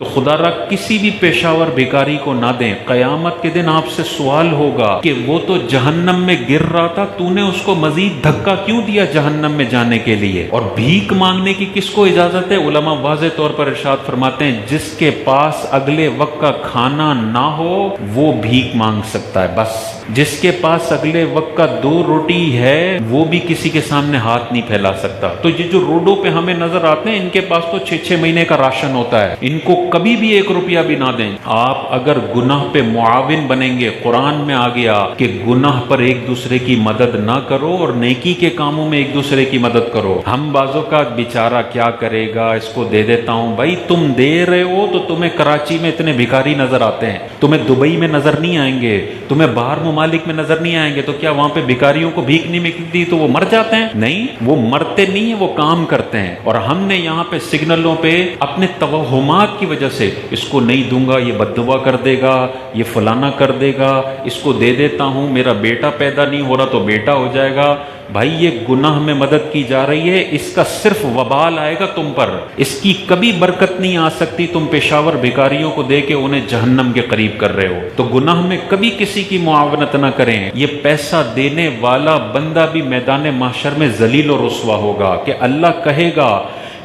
تو خدا را کسی بھی پیشاور بھکاری کو نہ دیں، قیامت کے دن آپ سے سوال ہوگا کہ وہ تو جہنم میں گر رہا تھا، تو نے اس کو مزید دھکا کیوں دیا جہنم میں جانے کے لیے؟ اور بھیک مانگنے کی کس کو اجازت ہے؟ علماء واضح طور پر ارشاد فرماتے ہیں جس کے پاس اگلے وقت کا کھانا نہ ہو وہ بھیک مانگ سکتا ہے، بس جس کے پاس اگلے وقت کا 2 روٹی ہے وہ بھی کسی کے سامنے ہاتھ نہیں پھیلا سکتا۔ تو یہ جو روڈوں پہ ہمیں نظر آتے ہیں ان کے پاس تو 6 مہینے کا راشن ہوتا ہے، ان کو کبھی بھی 1 روپیہ بھی نہ دیں۔ آپ اگر گناہ پہ معاون بنیں گے، قرآن میں آ گیا کہ گناہ پر ایک دوسرے کی مدد نہ کرو اور نیکی کے کاموں میں ایک دوسرے کی مدد کرو۔ ہم بازوں کا بیچارہ کیا کرے گا، اس کو دے دیتا ہوں۔ بھائی تم دے رہے ہو تو تمہیں کراچی میں اتنے بھکاری نظر آتے ہیں، تمہیں دبئی میں نظر نہیں آئیں گے، تمہیں باہر ممالک میں نظر نہیں آئیں گے، تو کیا وہاں پہ بھکاریوں کو بھیک نہیں ملتی تو وہ مر جاتے ہیں؟ نہیں، وہ مرتے نہیں ہیں، وہ کام کرتے ہیں۔ اور ہم نے یہاں پہ سگنلوں پہ اپنے توہمات کی وجہ سے اس کو نہیں دوں گا، یہ بد دعا کر دے گا، یہ فلانا کر دے گا، اس کو دے دیتا ہوں، میرا بیٹا پیدا نہیں ہو رہا تو بیٹا ہو جائے گا۔ بھائی یہ گناہ میں مدد کی جا رہی ہے، اس کا صرف وبال آئے گا تم پر، اس کی کبھی برکت نہیں آ سکتی۔ تم پیشاور بھکاریوں کو دے کے انہیں جہنم کے قریب کر رہے ہو، تو گناہ میں کبھی کسی کی معاونت نہ کریں۔ یہ پیسہ دینے والا بندہ بھی میدان محشر میں ذلیل و رسوا ہوگا کہ اللہ کہے گا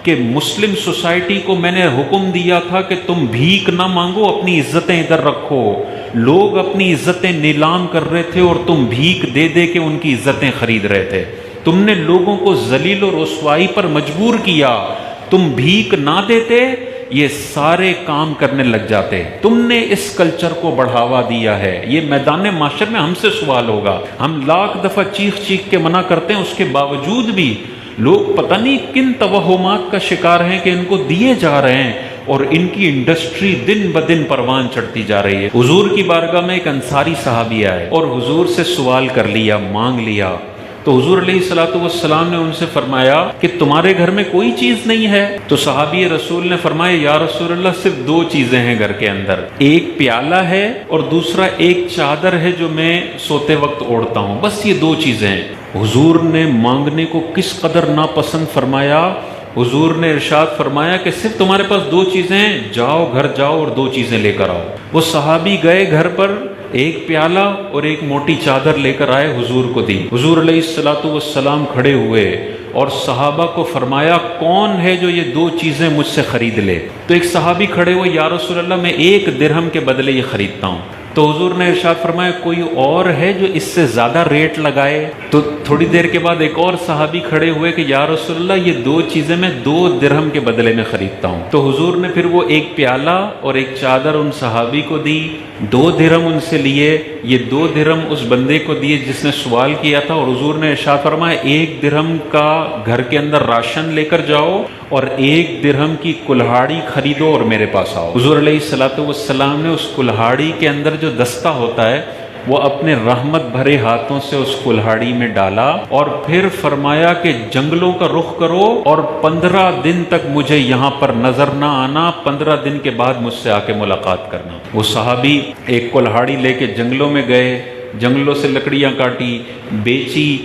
کہ مسلم سوسائٹی کو میں نے حکم دیا تھا کہ تم بھیک نہ مانگو، اپنی عزتیں ادھر رکھو۔ لوگ اپنی عزتیں نیلام کر رہے تھے اور تم بھیک دے دے کے ان کی عزتیں خرید رہے تھے۔ تم نے لوگوں کو ذلیل و رسوائی پر مجبور کیا، تم بھیک نہ دیتے یہ سارے کام کرنے لگ جاتے۔ تم نے اس کلچر کو بڑھاوا دیا ہے، یہ میدان معاشر میں ہم سے سوال ہوگا۔ ہم لاکھ دفعہ چیخ چیخ کے منع کرتے ہیں، اس کے باوجود بھی لوگ پتہ نہیں کن توہمات کا شکار ہیں کہ ان کو دیے جا رہے ہیں، اور ان کی انڈسٹری دن بدن پروان چڑھتی جا رہی ہے۔ حضور کی بارگاہ میں ایک انصاری صحابی آئے اور حضور سے سوال کر لیا، مانگ لیا، تو حضور علیہ الصلوۃ والسلام نے ان سے فرمایا کہ تمہارے گھر میں کوئی چیز نہیں ہے؟ تو صحابی رسول نے فرمایا یا رسول اللہ صرف 2 چیزیں ہیں گھر کے اندر، ایک پیالہ ہے اور دوسرا ایک چادر ہے جو میں سوتے وقت اوڑھتا ہوں، بس یہ 2 چیزیں ہیں۔ حضور نے مانگنے کو کس قدر ناپسند فرمایا، حضور نے ارشاد فرمایا کہ صرف تمہارے پاس 2 چیزیں ہیں، جاؤ گھر جاؤ اور 2 چیزیں لے کر آؤ۔ وہ صحابی گئے گھر پر، ایک پیالہ اور ایک موٹی چادر لے کر آئے، حضور کو دی۔ حضور علیہ الصلوۃ والسلام کھڑے ہوئے اور صحابہ کو فرمایا کون ہے جو یہ 2 چیزیں مجھ سے خرید لے؟ تو ایک صحابی کھڑے ہوئے، یا رسول اللہ میں 1 درہم کے بدلے یہ خریدتا ہوں۔ تو حضور نے ارشاد فرمایا کوئی اور ہے جو اس سے زیادہ ریٹ لگائے؟ تو تھوڑی دیر کے بعد ایک اور صحابی کھڑے ہوئے کہ یا رسول اللہ یہ 2 چیزیں میں 2 درہم کے بدلے میں خریدتا ہوں۔ تو حضور نے پھر وہ ایک پیالہ اور ایک چادر ان صحابی کو دی، 2 درہم ان سے لیے، یہ 2 درہم اس بندے کو دیے جس نے سوال کیا تھا، اور حضور نے ارشاد فرمایا 1 درہم کا گھر کے اندر راشن لے کر جاؤ اور 1 درہم کی کلہاڑی خریدو اور میرے پاس آؤ۔ حضور علیہ الصلوۃ والسلام نے اس کلہاڑی کے اندر جو دستہ ہوتا ہے وہ اپنے رحمت بھرے ہاتھوں سے اس کلہاڑی میں ڈالا اور پھر فرمایا کہ جنگلوں کا رخ کرو اور 15 دن تک مجھے یہاں پر نظر نہ آنا، 15 دن کے بعد مجھ سے آ کے ملاقات کرنا۔ وہ صحابی ایک کلہاڑی لے کے جنگلوں میں گئے، جنگلوں سے لکڑیاں کاٹی، بیچی،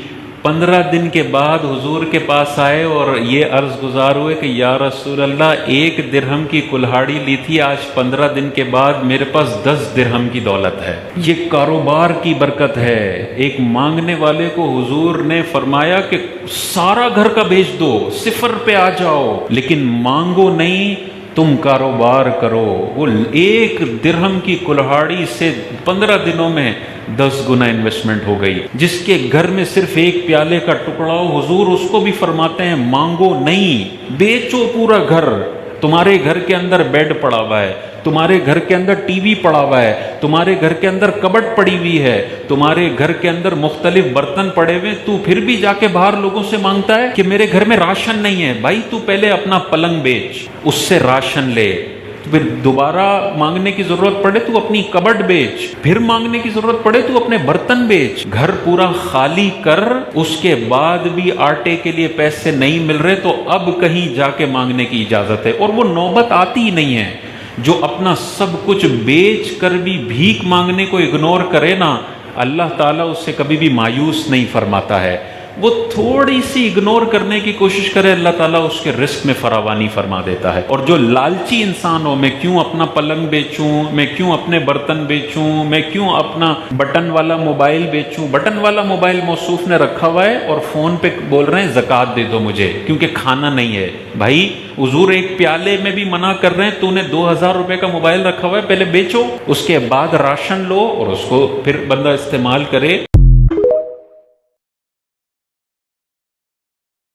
15 دن کے بعد حضور کے پاس آئے اور یہ عرض گزار ہوئے کہ یا رسول اللہ 1 درہم کی کلہاڑی لی تھی، آج 15 دن کے بعد میرے پاس 10 درہم کی دولت ہے۔ یہ کاروبار کی برکت ہے۔ ایک مانگنے والے کو حضور نے فرمایا کہ سارا گھر کا بیچ دو، 0 پہ آ جاؤ، لیکن مانگو نہیں، تم کاروبار کرو۔ وہ 1 درہم کی کلہاڑی سے 15 دنوں میں 10 گنا انویسٹمنٹ ہو گئی۔ جس کے گھر میں صرف 1 پیالے کا ٹکڑا ہو، حضور اس کو بھی فرماتے ہیں مانگو نہیں، بیچو پورا گھر۔ تمہارے گھر کے اندر بیڈ پڑا ہوا ہے، تمہارے گھر کے اندر ٹی وی پڑا ہوا ہے، تمہارے گھر کے اندر کبٹ پڑی ہوئی ہے، تمہارے گھر کے اندر مختلف برتن پڑے ہوئے، تو پھر بھی جا کے باہر لوگوں سے مانگتا ہے کہ میرے گھر میں راشن نہیں ہے۔ بھائی تو پہلے اپنا پلنگ بیچ، اس سے راشن لے، پھر دوبارہ مانگنے کی ضرورت پڑے تو اپنی کبٹ بیچ، پھر مانگنے کی ضرورت پڑے تو اپنے برتن بیچ، گھر پورا خالی کر۔ اس کے بعد بھی آٹے کے لیے پیسے نہیں مل رہے تو اب کہیں جا کے مانگنے کی اجازت ہے، اور وہ نوبت آتی ہی نہیں ہے۔ جو اپنا سب کچھ بیچ کر بھی بھیک مانگنے کو اگنور کرے نا، اللہ تعالیٰ اس سے کبھی بھی مایوس نہیں فرماتا ہے۔ وہ تھوڑی سی اگنور کرنے کی کوشش کرے، اللہ تعالیٰ اس کے رزق میں فراوانی فرما دیتا ہے۔ اور جو لالچی انسان ہو، میں کیوں اپنا پلنگ بیچوں، میں کیوں اپنے برتن بیچوں، میں کیوں اپنا بٹن والا موبائل بیچوں، بٹن والا موبائل موصوف نے رکھا ہوا ہے اور فون پہ بول رہے ہیں زکوٰۃ دے دو مجھے کیونکہ کھانا نہیں ہے۔ بھائی حضور ایک پیالے میں بھی منع کر رہے ہیں، تو نے 2000 روپے کا موبائل رکھا ہوا ہے، پہلے بیچو، اس کے بعد راشن لو اور اس کو پھر بندہ استعمال کرے۔